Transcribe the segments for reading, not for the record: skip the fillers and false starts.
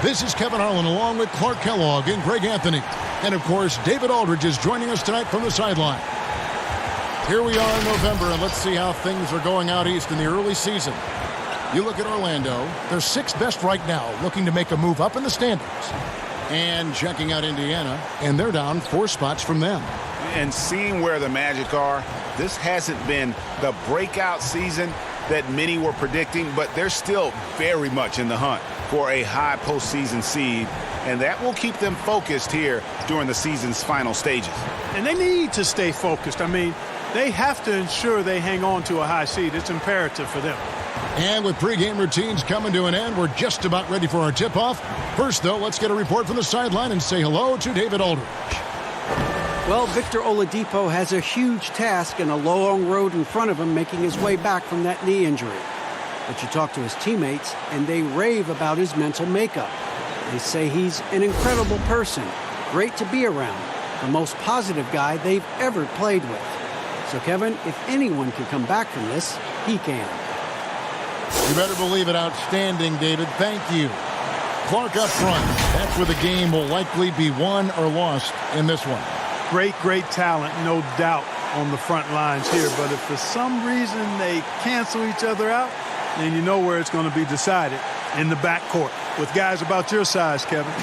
This is Kevin Harlan along with Clark Kellogg and Greg Anthony. And, of course, David Aldridge is joining us tonight from the sideline. Here we are in November, and let's see how things are going out east in the early season. You look at Orlando, they're sixth best right now, looking to make a move up in the standings. And checking out Indiana, and they're down 4 spots from them. And seeing where the Magic are, this hasn't been the breakout season that many were predicting, but they're still very much in the hunt for a high postseason seed, and that will keep them focused here during the season's final stages. And they need to stay focused. I mean, they have to ensure they hang on to a high seed. It's imperative for them. And with pregame routines coming to an end, we're just about ready for our tip-off. First, though, let's get a report from the sideline and say hello to David Aldridge. Well, Victor Oladipo has a huge task and a long road in front of him making his way back from that knee injury. But you talk to his teammates, and they rave about his mental makeup. They say he's an incredible person, great to be around, the most positive guy they've ever played with. So, Kevin, if anyone can come back from this, he can. You better believe it. Outstanding, David. Thank you. Clark up front. That's where the game will likely be won or lost in this one. Great talent, no doubt, on the front lines here. But if for some reason they cancel each other out, then you know where it's going to be decided, in the backcourt, with guys about your size, Kevin.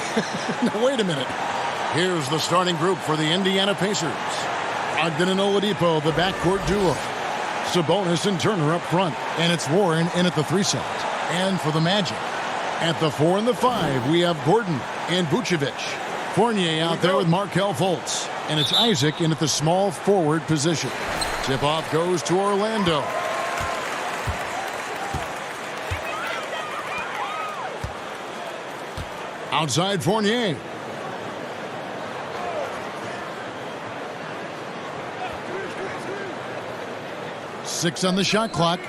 Now, wait a minute. Here's the starting group for the Indiana Pacers. Ogden and Oladipo, the backcourt duo. Sabonis and Turner up front. And it's Warren in at the 3 set. And for the Magic, at the 4 and the 5, we have Gordon and Vucevic. Fournier out there with Markelle Fultz. And it's Isaac in at the small forward position. Tip-off goes to Orlando. Outside Fournier. Six on the shot clock.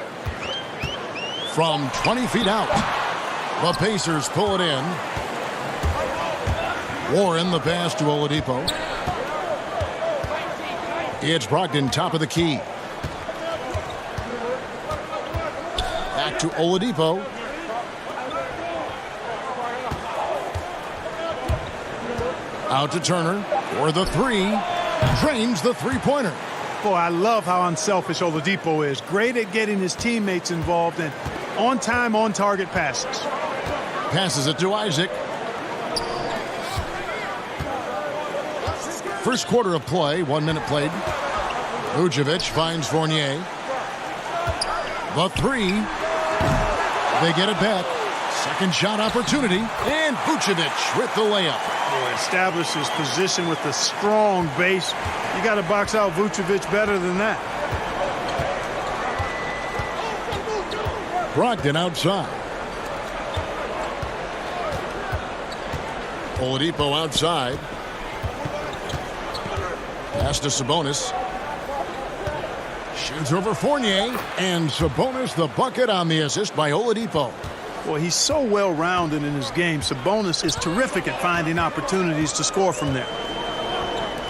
From 20 feet out. The Pacers pull it in. Warren the pass to Oladipo. It's Brogdon top of the key. Back to Oladipo. Out to Turner for the 3. Drains the three-pointer. Boy, I love how unselfish Oladipo is. Great at getting his teammates involved and on-time, on-target passes. Passes it to Isaac. First quarter of play, 1 minute played. Vucevic finds Fournier. The 3. They get it back. Second shot opportunity. And Vucevic with the layup. Boy, establishes position with a strong base. You got to box out Vucevic better than that. Brogdon outside. Oladipo outside. Pass to Sabonis. Shoots over Fournier. And Sabonis the bucket on the assist by Oladipo. Boy, he's so well-rounded in his game. Sabonis is terrific at finding opportunities to score from there.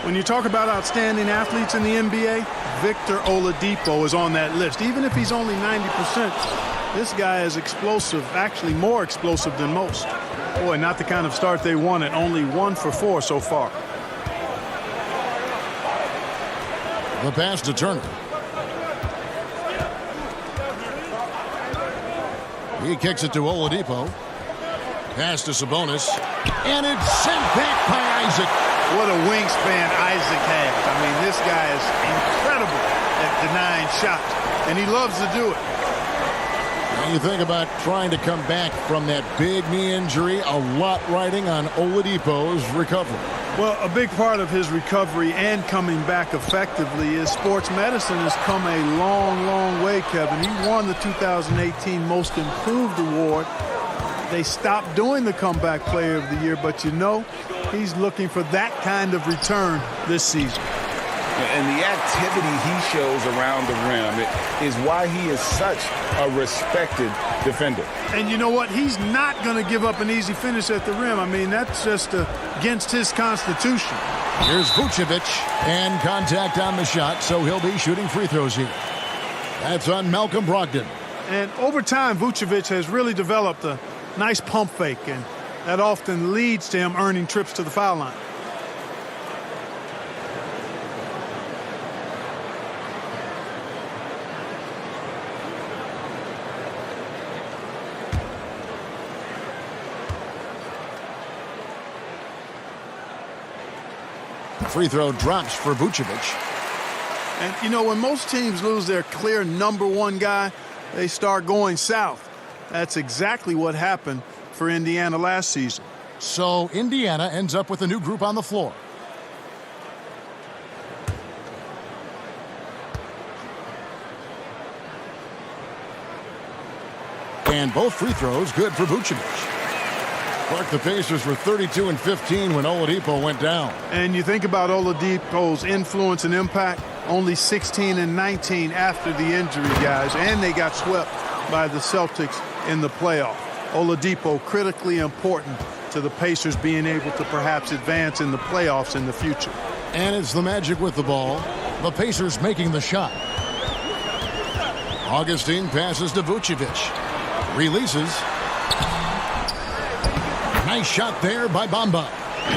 When you talk about outstanding athletes in the NBA, Victor Oladipo is on that list. Even if he's only 90%, this guy is explosive, actually more explosive than most. Boy, not the kind of start they wanted. Only 1 for 4 so far. The pass to Turner. He kicks it to Oladipo. Pass to Sabonis. And it's sent back by Isaac. What a wingspan Isaac has. I mean, this guy is incredible at denying shots, and he loves to do it. When you think about trying to come back from that big knee injury, a lot riding on Oladipo's recovery. Well, a big part of his recovery and coming back effectively is sports medicine has come a long way, Kevin. He won the 2018 Most Improved Award. They stopped doing the Comeback Player of the Year, but you know, he's looking for that kind of return this season. And the activity he shows around the rim is why he is such a respected defender. And you know what? He's not going to give up an easy finish at the rim. I mean, that's just against his constitution. Here's Vucevic, and contact on the shot, so he'll be shooting free throws here. That's on Malcolm Brogdon. And over time, Vucevic has really developed a nice pump fake, and That often leads to him earning trips to the foul line. Free throw drops for Vucevic. And, you know, when most teams lose their clear #1 guy, they start going south. That's exactly what happened for Indiana last season. So Indiana ends up with a new group on the floor. And both free throws good for Vucevic. Clark, the Pacers were 32 and 15 when Oladipo went down. And you think about Oladipo's influence and impact, only 16 and 19 after the injury, guys, and they got swept by the Celtics in the playoff. Oladipo critically important to the Pacers being able to perhaps advance in the playoffs in the future. And it's the Magic with the ball. The Pacers making the shot. Augustine passes to Vucevic. Releases. Nice shot there by Bamba.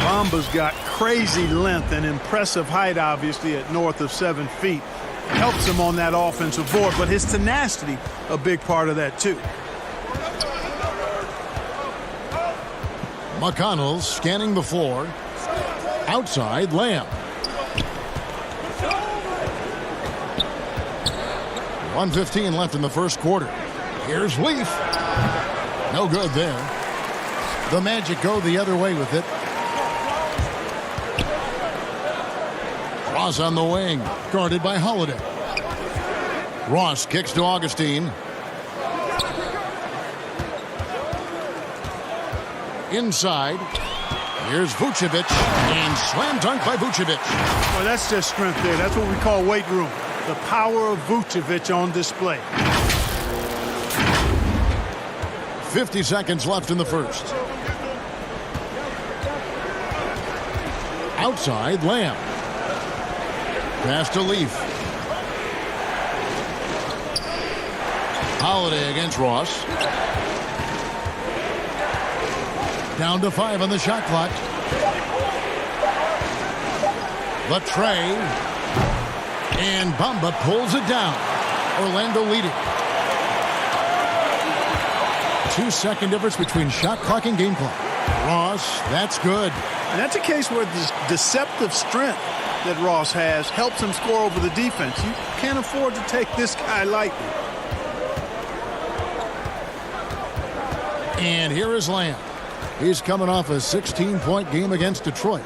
Bamba's got crazy length and impressive height, obviously, at north of 7 feet. Helps him on that offensive board, but his tenacity, a big part of that, too. McConnell scanning the floor. Outside, Lamb. 1:15 left in the first quarter. Here's Leaf. No good there. The Magic go the other way with it. Ross on the wing, guarded by Holiday. Ross kicks to Augustine. Inside. Here's Vucevic, and slam dunk by Vucevic. Well, that's just strength there. That's what we call weight room. The power of Vucevic on display. 50 seconds left in the first. Outside, Lamb. Pass to Leaf. Holiday against Ross. Down to 5 on the shot clock. The tray. And Bamba pulls it down. Orlando leading. 2-second difference between shot clock and game clock. Ross, that's good. And that's a case where the deceptive strength that Ross has helps him score over the defense. You can't afford to take this guy lightly. And here is Lamb. He's coming off a 16-point game against Detroit.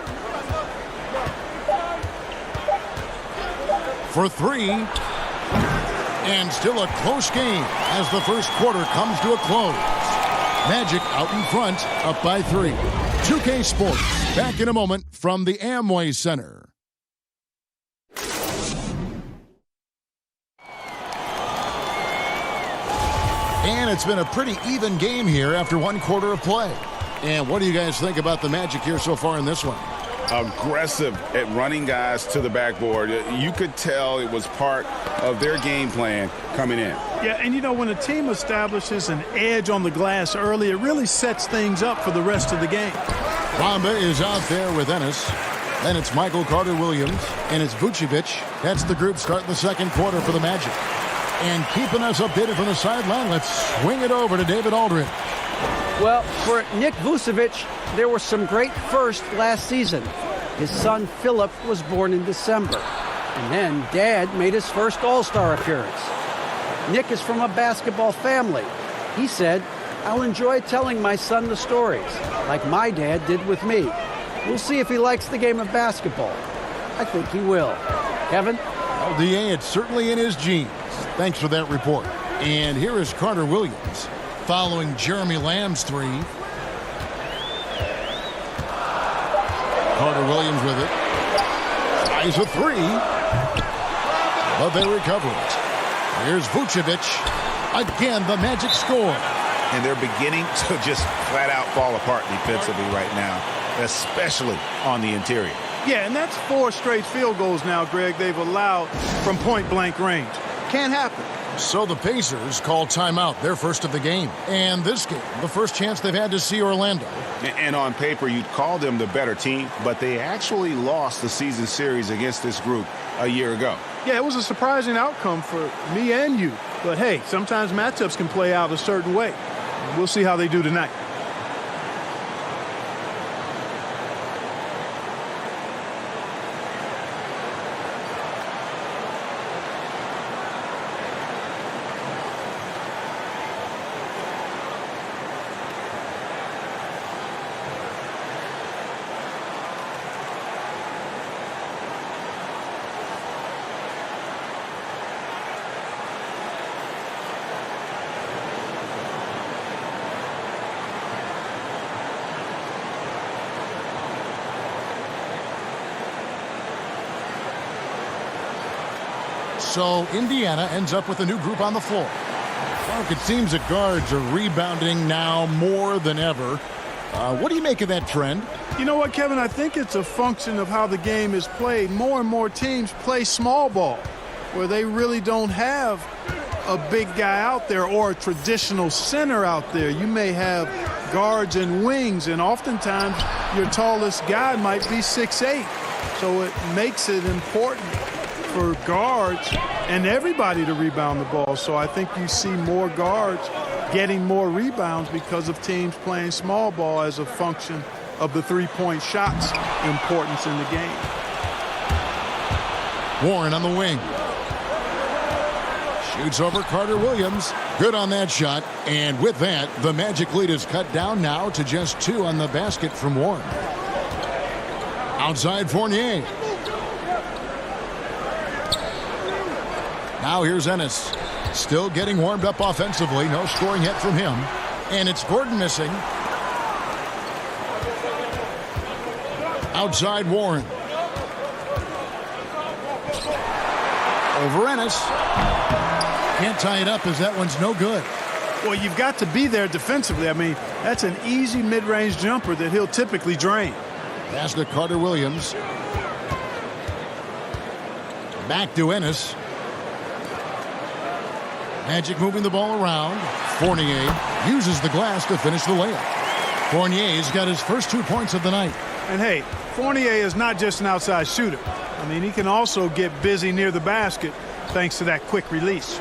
For 3. And still a close game as the first quarter comes to a close. Magic out in front, up by 3. 2K Sports, back in a moment from the Amway Center. And it's been a pretty even game here after 1 quarter of play. And what do you guys think about the Magic here so far in this one? Aggressive at running guys to the backboard. You could tell it was part of their game plan coming in. Yeah, and you know, when a team establishes an edge on the glass early, it really sets things up for the rest of the game. Bamba is out there with Ennis. Then it's Michael Carter-Williams, and it's Vucevic. That's the group starting the second quarter for the Magic. And keeping us updated from the sideline, let's swing it over to David Aldridge. Well, for Nick Vucevic, there were some great firsts last season. His son Philip was born in December. And then Dad made his first All-Star appearance. Nick is from a basketball family. He said, "I'll enjoy telling my son the stories, like my dad did with me. We'll see if he likes the game of basketball. I think he will." Kevin? Well, DA, it's certainly in his genes. Thanks for that report. And here is Carter Williams following Jeremy Lamb's 3. Carter Williams with it. Tries a 3. But they recover it. Here's Vucevic. Again, the Magic score. And they're beginning to just flat out fall apart defensively right now, especially on the interior. Yeah, and that's 4 straight field goals now, Greg, they've allowed from point-blank range. Can't happen. So the Pacers call timeout, their first of the game. And this game, the first chance they've had to see Orlando. And on paper, you'd call them the better team, but they actually lost the season series against this group a year ago. Yeah, it was a surprising outcome for me and you. But hey, sometimes matchups can play out a certain way. We'll see how they do tonight. So Indiana ends up with a new group on the floor. Mark, it seems that guards are rebounding now more than ever. What do you make of that trend? You know what, Kevin? I think it's a function of how the game is played. More and more teams play small ball, where they really don't have a big guy out there or a traditional center out there. You may have guards and wings, and oftentimes your tallest guy might be 6'8". So it makes it important for guards and everybody to rebound the ball. So I think you see more guards getting more rebounds because of teams playing small ball as a function of the three-point shot's importance in the game. Warren on the wing. Shoots over Carter Williams. Good on that shot. And with that, the Magic lead is cut down now to just 2 on the basket from Warren. Outside Fournier. Now here's Ennis. Still getting warmed up offensively. No scoring yet from him. And it's Gordon missing. Outside Warren. Over Ennis. Can't tie it up as that one's no good. Well, you've got to be there defensively. I mean, that's an easy mid-range jumper that he'll typically drain. Pass to Carter Williams. Back to Ennis. Magic moving the ball around. Fournier uses the glass to finish the layup. Fournier's got his first 2 points of the night. And hey, Fournier is not just an outside shooter. I mean, he can also get busy near the basket thanks to that quick release.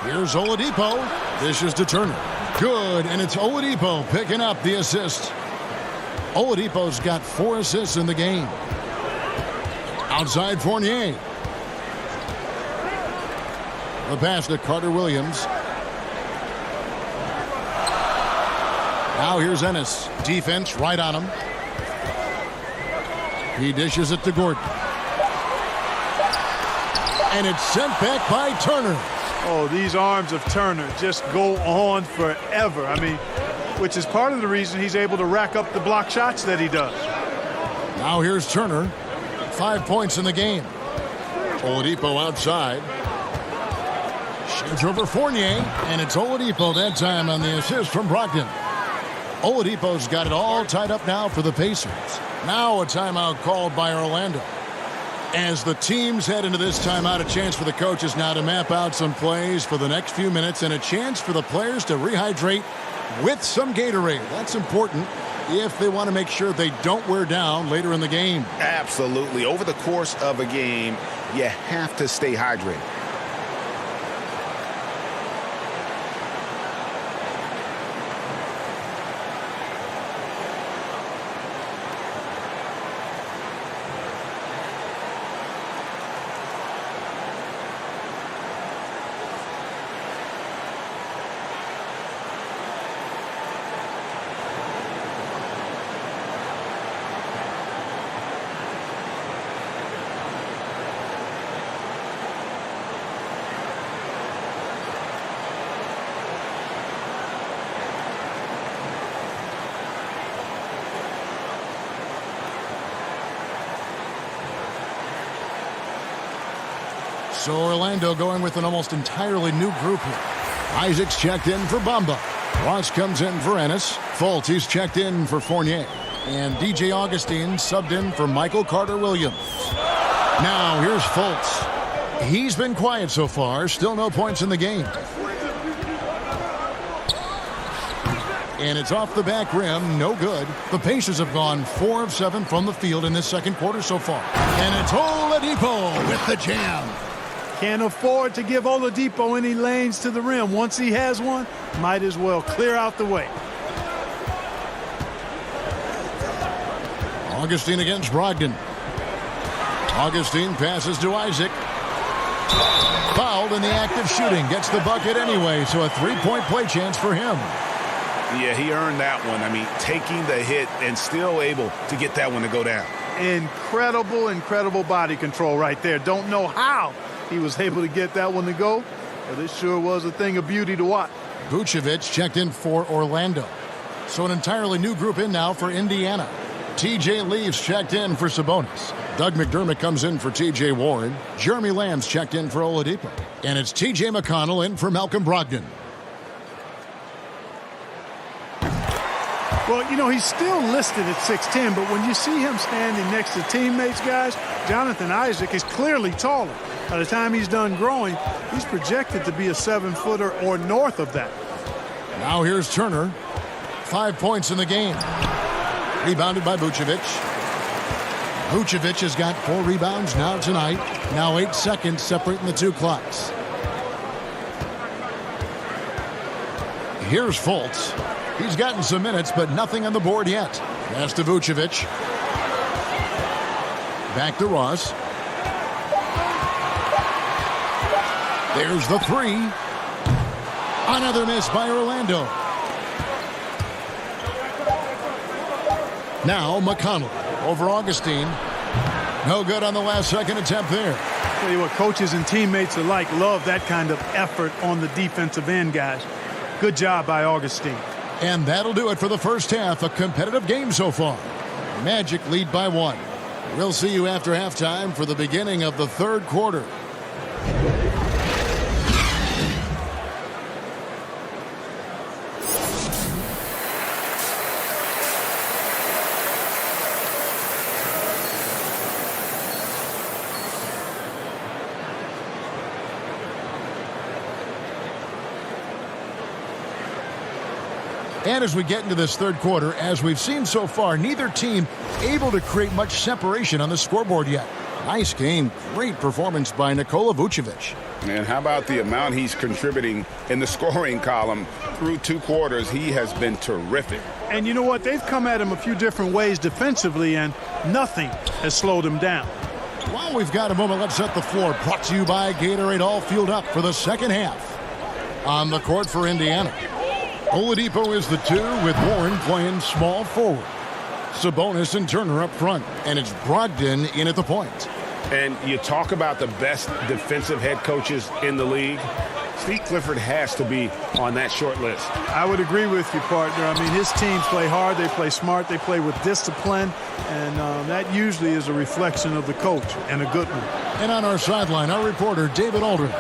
Here's Oladipo. This is to Turner. Good, and it's Oladipo picking up the assist. Oladipo's got 4 assists in the game. Outside Fournier. The pass to Carter Williams. Now here's Ennis. Defense right on him. He dishes it to Gordon. And it's sent back by Turner. Oh, these arms of Turner just go on forever. I mean, which is part of the reason he's able to rack up the block shots that he does. Now here's Turner. 5 points in the game. Oladipo outside. Shoots over Fournier, and it's Oladipo that time on the assist from Brogdon. Oladipo's got it all tied up now for the Pacers. Now a timeout called by Orlando. As the teams head into this timeout, a chance for the coaches now to map out some plays for the next few minutes and a chance for the players to rehydrate with some Gatorade. That's important if they want to make sure they don't wear down later in the game. Absolutely. Over the course of a game, you have to stay hydrated. So Orlando going with an almost entirely new group here. Isaac's checked in for Bamba. Ross comes in for Ennis. Fultz, he's checked in for Fournier. And DJ Augustine subbed in for Michael Carter Williams. Now here's Fultz. He's been quiet so far. Still no points in the game. And it's off the back rim. No good. The Pacers have gone 4 of 7 from the field in this second quarter so far. And it's Oladipo with the jam. Can't afford to give Oladipo any lanes to the rim. Once he has one, might as well clear out the way. Augustine against Brogdon. Augustine passes to Isaac. Fouled in the act of shooting. Gets the bucket anyway, so a three-point play chance for him. Yeah, he earned that one. I mean, taking the hit and still able to get that one to go down. Incredible body control right there. Don't know how he was able to get that one to go, but it sure was a thing of beauty to watch. Vucevic checked in for Orlando. So an entirely new group in now for Indiana. TJ Leaves checked in for Sabonis. Doug McDermott comes in for TJ Warren. Jeremy Lamb's checked in for Oladipo. And it's TJ McConnell in for Malcolm Brogdon. Well, you know, he's still listed at 6'10", but when you see him standing next to teammates, guys, Jonathan Isaac is clearly taller. By the time he's done growing, he's projected to be a 7-footer or north of that. Now here's Turner. 5 points in the game. Rebounded by Vucevic. Vucevic has got 4 rebounds now tonight. Now 8 seconds separating the two clocks. Here's Fultz. He's gotten some minutes, but nothing on the board yet. Pass to Vucevic. Back to Ross. There's the 3. Another miss by Orlando. Now McConnell over Augustine. No good on the last second attempt there. Tell you what, coaches and teammates alike love that kind of effort on the defensive end, guys. Good job by Augustine. And that'll do it for the first half. A competitive game so far. Magic lead by 1. We'll see you after halftime for the beginning of the third quarter. And as we get into this third quarter, as we've seen so far, neither team able to create much separation on the scoreboard yet. Nice game. Great performance by Nikola Vucevic. And how about the amount he's contributing in the scoring column through 2 quarters? He has been terrific. And you know what? They've come at him a few different ways defensively, and nothing has slowed him down. While we've got a moment, let's set the floor. Brought to you by Gatorade, all fueled up for the second half. On the court for Indiana, Oladipo is the 2 with Warren playing small forward. Sabonis and Turner up front, and it's Brogdon in at the point. And you talk about the best defensive head coaches in the league. Steve Clifford has to be on that short list. I would agree with you, partner. I mean, his teams play hard, they play smart, they play with discipline, and that usually is a reflection of the coach, and a good one. And on our sideline, our reporter, David Aldridge.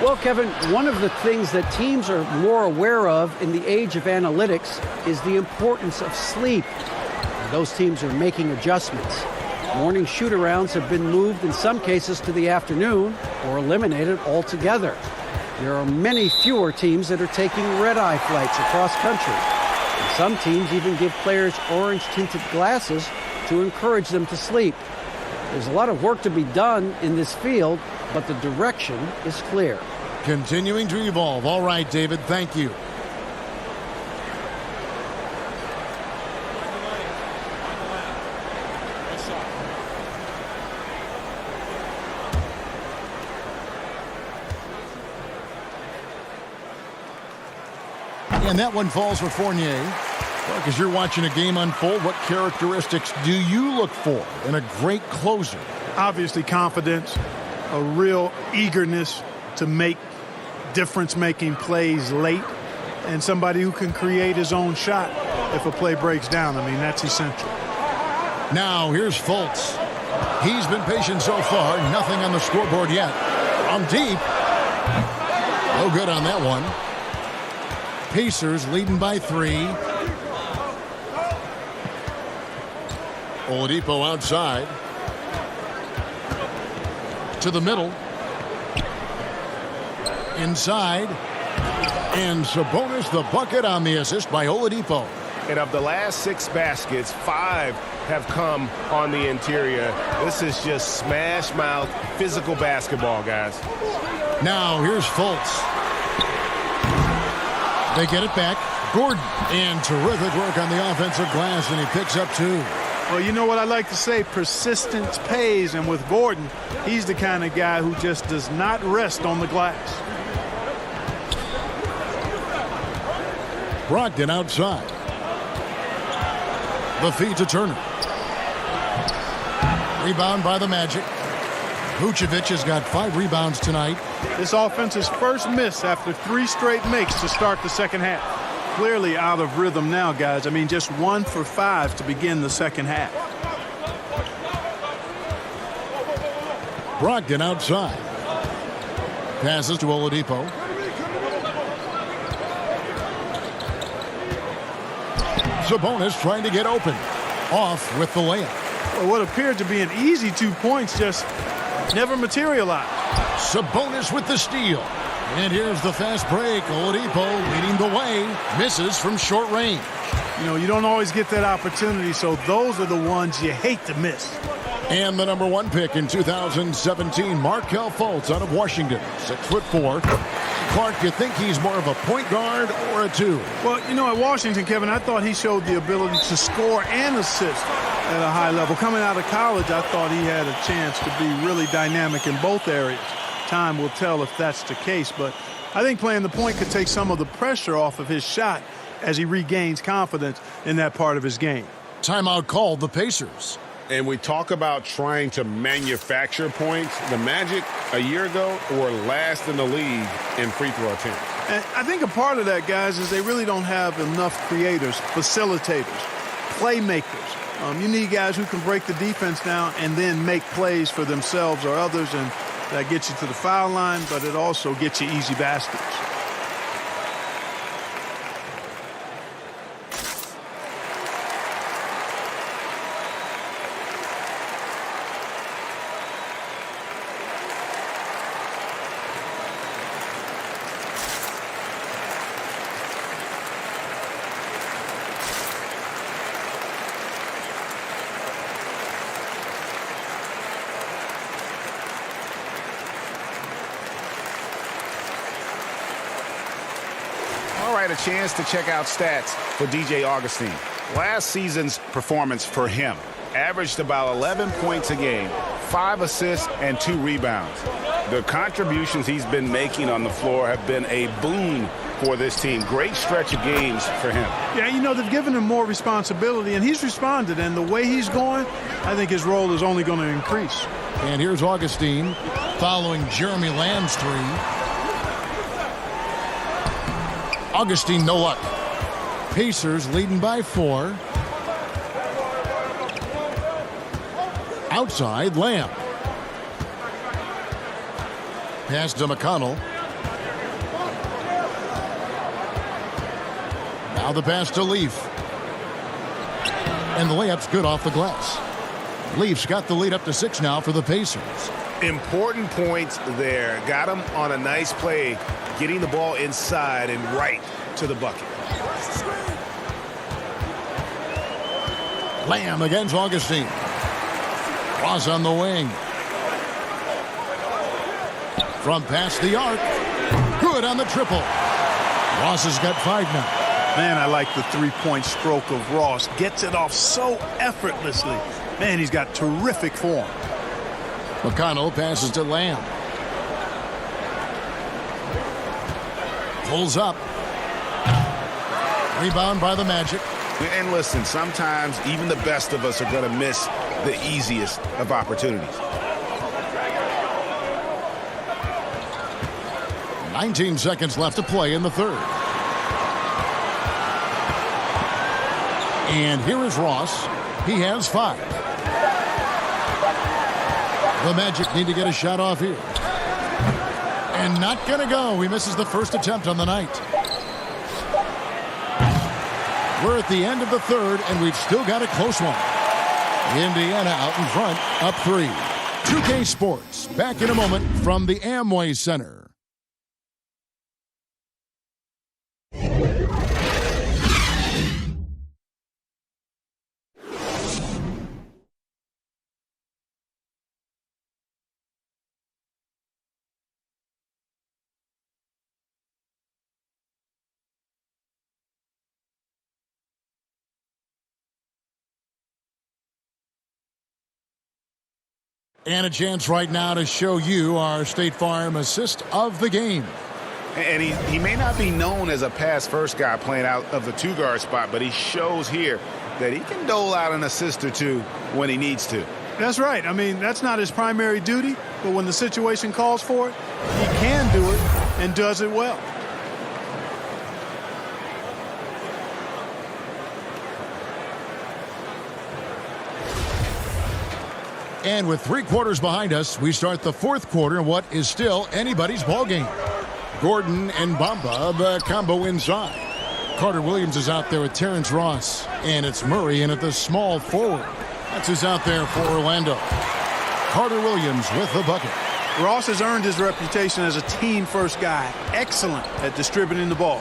Well, Kevin, one of the things that teams are more aware of in the age of analytics is the importance of sleep. Those teams are making adjustments. Morning shoot-arounds have been moved in some cases to the afternoon or eliminated altogether. There are many fewer teams that are taking red-eye flights across country. And some teams even give players orange-tinted glasses to encourage them to sleep. There's a lot of work to be done in this field, but the direction is clear. Continuing to evolve. All right, David, thank you. And that one falls for Fournier. Well, as you're watching a game unfold, what characteristics do you look for in a great closer? Obviously confidence, a real eagerness to make difference-making plays late, and somebody who can create his own shot if a play breaks down. I mean, that's essential. Now, here's Fultz. He's been patient so far. Nothing on the scoreboard yet. On deep. No good on that one. Pacers leading by 3. Oladipo outside. To the middle. Inside. And Sabonis the bucket on the assist by Oladipo. And of the last 6 baskets, 5 have come on the interior. This is just smash mouth, physical basketball, guys. Now here's Fultz. They get it back. Gordon. And terrific work on the offensive glass, and he picks up 2. Well, you know what I like to say, persistence pays, and with Gordon, he's the kind of guy who just does not rest on the glass. Brogdon outside. The feed to Turner. Rebound by the Magic. Vucevic has got 5 rebounds tonight. This offense's first miss after 3 straight makes to start the second half. Clearly out of rhythm now, guys. I mean, just 1 for 5 to begin the second half. Brogdon outside. Passes to Oladipo. Sabonis trying to get open. Off with the layup. Well, what appeared to be an easy 2 points just never materialized. Sabonis with the steal. And here's the fast break. Oladipo leading the way. Misses from short range. You know, you don't always get that opportunity, so those are the ones you hate to miss. And the number 1 pick in 2017, Markelle Fultz out of Washington. 6'4". Clark, you think he's more of a point guard or a 2? Well, you know, at Washington, Kevin, I thought he showed the ability to score and assist at a high level. Coming out of college, I thought he had a chance to be really dynamic in both areas. Time will tell if that's the case, but I think playing the point could take some of the pressure off of his shot as he regains confidence in that part of his game. Timeout called the Pacers. And we talk about trying to manufacture points. The Magic a year ago were last in the league in free throw attempts. And I think a part of that, guys, is they really don't have enough creators, facilitators, playmakers. You need guys who can break the defense down and then make plays for themselves or others, and that gets you to the foul line, but it also gets you easy baskets. A chance to check out stats for DJ Augustine. Last season's performance for him averaged about 11 points a game, 5 assists, and 2 rebounds. The contributions he's been making on the floor have been a boon for this team. Great stretch of games for him. Yeah, you know, they've given him more responsibility, and he's responded, and the way he's going, I think his role is only going to increase. And here's Augustine following Jeremy Lamb's 3. Augustine, no luck. Pacers leading by 4. Outside, Lamb. Pass to McConnell. Now the pass to Leaf. And the layup's good off the glass. Leaf's got the lead up to 6 now for the Pacers. Important points there. Got him on a nice play, getting the ball inside and right to the bucket. Lamb against Augustine. Ross on the wing. From past the arc. Good on the triple. Ross has got 5 now. Man, I like the three-point stroke of Ross. Gets it off so effortlessly. Man, he's got terrific form. McConnell passes to Lamb. Pulls up. Rebound by the Magic. And listen, sometimes even the best of us are going to miss the easiest of opportunities. 19 seconds left to play in the third. And here is Ross. He has 5. The Magic need to get a shot off here. And not going to go. He misses the first attempt on the night. We're at the end of the third, and we've still got a close one. Indiana out in front, up 3. 2K Sports, back in a moment from the Amway Center. And a chance right now to show you our State Farm assist of the game. And he may not be known as a pass-first guy playing out of the two-guard spot, but he shows here that he can dole out an assist or two when he needs to. That's right. I mean, that's not his primary duty, but when the situation calls for it, he can do it and does it well. And with 3 quarters behind us, we start the 4th quarter in what is still anybody's ball game. Gordon and Bamba, the combo inside. Carter Williams is out there with Terrence Ross. And it's Murray in at the small forward. That's who's out there for Orlando. Carter Williams with the bucket. Ross has earned his reputation as a team-first guy. Excellent at distributing the ball.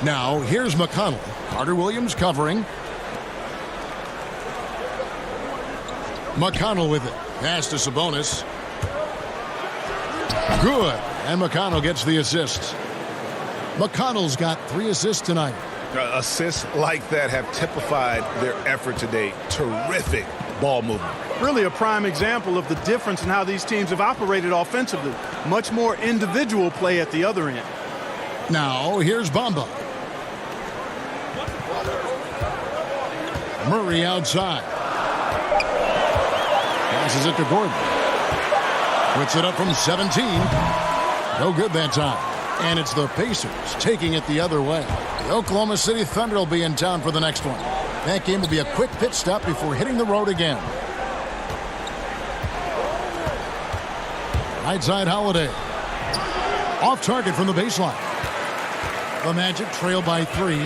Now, here's McConnell. Carter Williams covering. McConnell with it. Pass to Sabonis. Good. And McConnell gets the assist. McConnell's got 3 assists tonight. Assists like that have typified their effort today. Terrific ball movement. Really a prime example of the difference in how these teams have operated offensively. Much more individual play at the other end. Now, here's Bamba. Murray outside. Passes it to Gordon. Puts it up from 17. No good that time. And it's the Pacers taking it the other way. The Oklahoma City Thunder will be in town for the next one. That game will be a quick pit stop before hitting the road again. Right side Holiday. Off target from the baseline. The Magic trail by 3.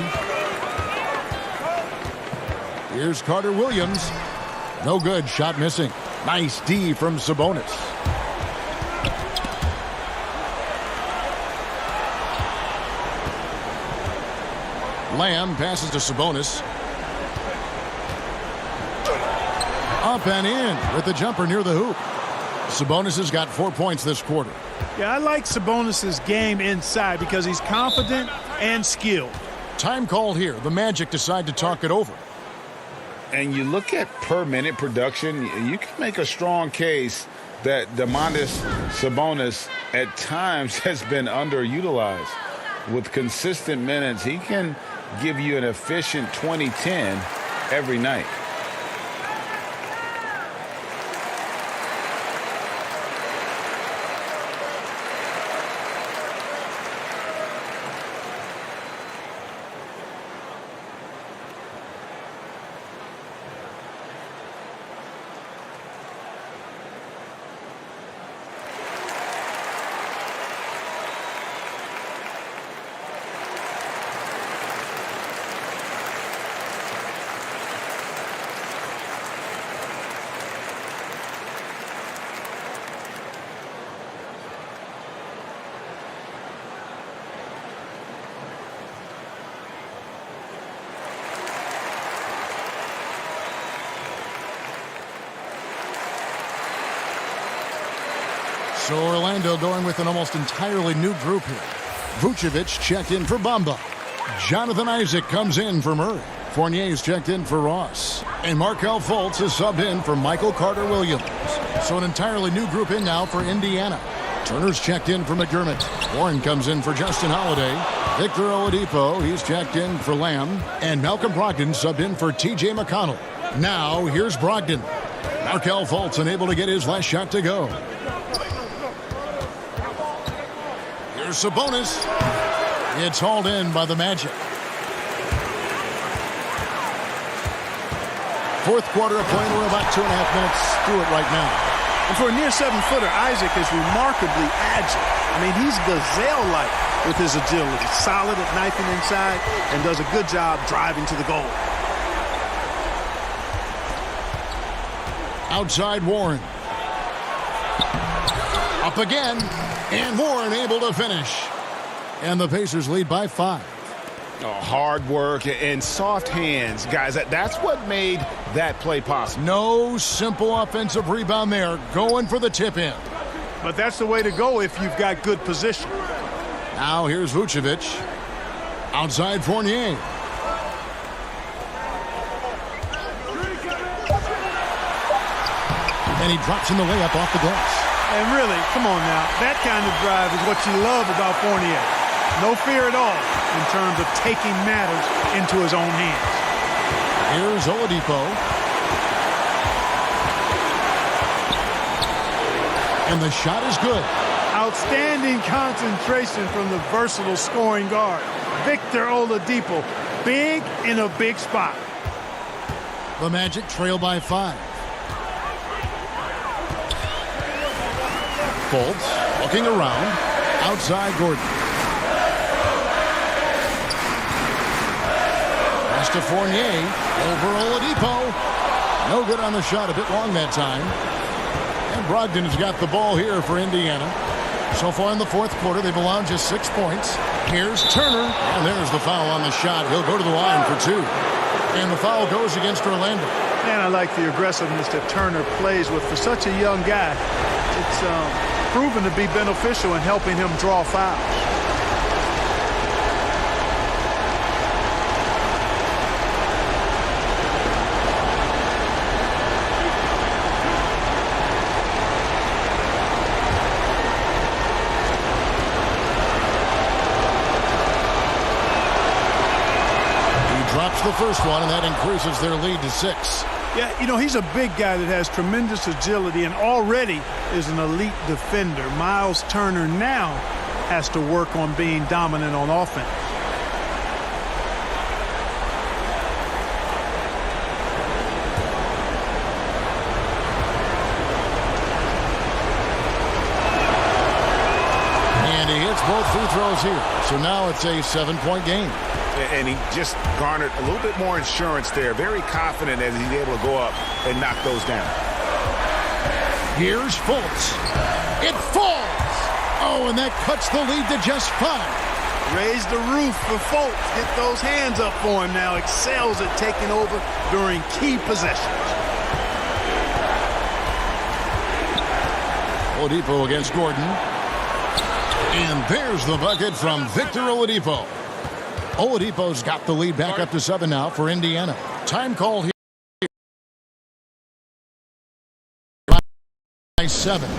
Here's Carter Williams. No good. Shot missing. Nice D from Sabonis. Lamb passes to Sabonis. Up and in with the jumper near the hoop. Sabonis has got 4 points this quarter. Yeah, I like Sabonis' game inside because he's confident and skilled. Time called here. The Magic decide to talk it over. And you look at per-minute production, you can make a strong case that Domantas Sabonis at times has been underutilized. With consistent minutes, he can give you an efficient 20-10 every night. So Orlando going with an almost entirely new group here. Vucevic checked in for Bamba. Jonathan Isaac comes in for Murray. Fournier's checked in for Ross. And Markelle Fultz is subbed in for Michael Carter Williams. So an entirely new group in now for Indiana. Turner's checked in for McDermott. Warren comes in for Justin Holiday. Victor Oladipo, he's checked in for Lamb. And Malcolm Brogdon subbed in for T.J. McConnell. Now here's Brogdon. Markelle Fultz unable to get his last shot to go. Here's Sabonis. It's hauled in by the Magic. Fourth quarter of play. We're about 2.5 minutes through it right now. And for a near 7-footer, Isaac is remarkably agile. I mean, he's gazelle-like with his agility. Solid at knifing inside and does a good job driving to the goal. Outside Warren. Up again. And Warren able to finish. And the Pacers lead by 5. Oh, hard work and soft hands, guys. That's what made that play possible. No simple offensive rebound there. Going for the tip-in. But that's the way to go if you've got good position. Now here's Vucevic. Outside Fournier. And he drops in the layup off the glass. And really, come on now, that kind of drive is what you love about Fournier. No fear at all in terms of taking matters into his own hands. Here's Oladipo. And the shot is good. Outstanding concentration from the versatile scoring guard, Victor Oladipo. Big in a big spot. The Magic trail by 5. Fultz looking around. Outside Gordon. Pass to Fournier. Over Oladipo. No good on the shot. A bit long that time. And Brogdon has got the ball here for Indiana. So far in the fourth quarter, they've allowed just 6 points. Here's Turner. And there's the foul on the shot. He'll go to the line for 2. And the foul goes against Orlando. Man, I like the aggressiveness that Turner plays with for such a young guy. It's proven to be beneficial in helping him draw fouls. He drops the first one, and that increases their lead to 6. Yeah, you know, he's a big guy that has tremendous agility and already is an elite defender. Miles Turner now has to work on being dominant on offense. And he hits both free throws here. So now it's a 7-point game. And he just garnered a little bit more insurance there. Very confident as he's able to go up and knock those down. Here's Fultz. It falls. Oh, and that cuts the lead to just 5. Raise the roof for Fultz. Get those hands up for him now. Excels at taking over during key possessions. Oladipo against Gordon. And there's the bucket from Victor Oladipo. Oladipo's got the lead back up to 7 now for Indiana. Time call here. By 7.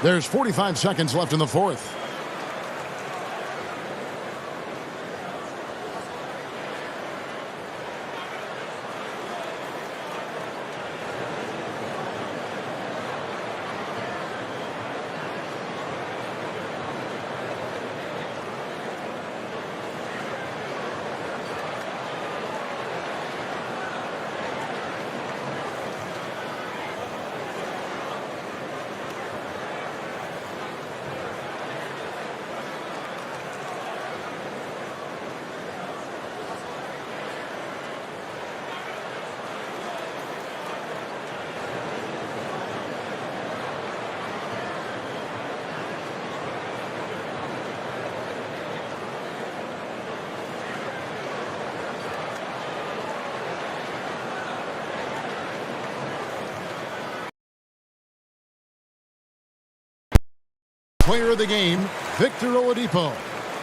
There's 45 seconds left in the fourth. Player of the game, Victor Oladipo.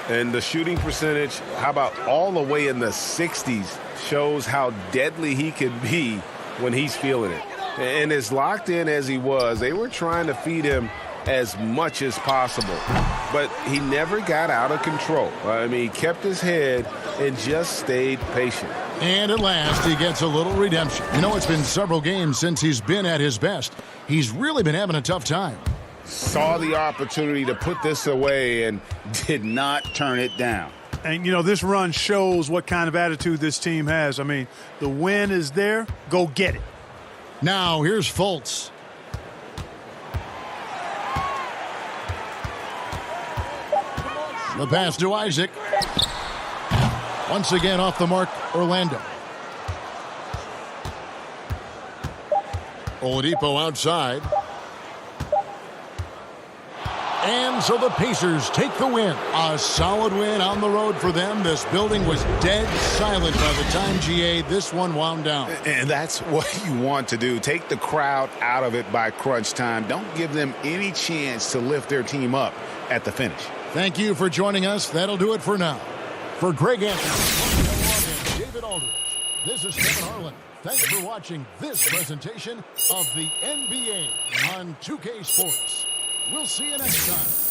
And the shooting percentage, how about all the way in the 60s, shows how deadly he can be when he's feeling it. And as locked in as he was, they were trying to feed him as much as possible. But he never got out of control. I mean, he kept his head and just stayed patient. And at last, he gets a little redemption. You know, it's been several games since he's been at his best. He's really been having a tough time. Saw the opportunity to put this away and did not turn it down. And, you know, this run shows what kind of attitude this team has. I mean, the win is there. Go get it. Now, here's Fultz. The pass to Isaac. Once again off the mark, Orlando. Oladipo outside. And so the Pacers take the win. A solid win on the road for them. This building was dead silent by the time, GA, this one wound down. And that's what you want to do. Take the crowd out of it by crunch time. Don't give them any chance to lift their team up at the finish. Thank you for joining us. That'll do it for now. For Greg Anthony, David Aldridge, this is Kevin Harlan. Thanks for watching this presentation of the NBA on 2K Sports. We'll see you next time.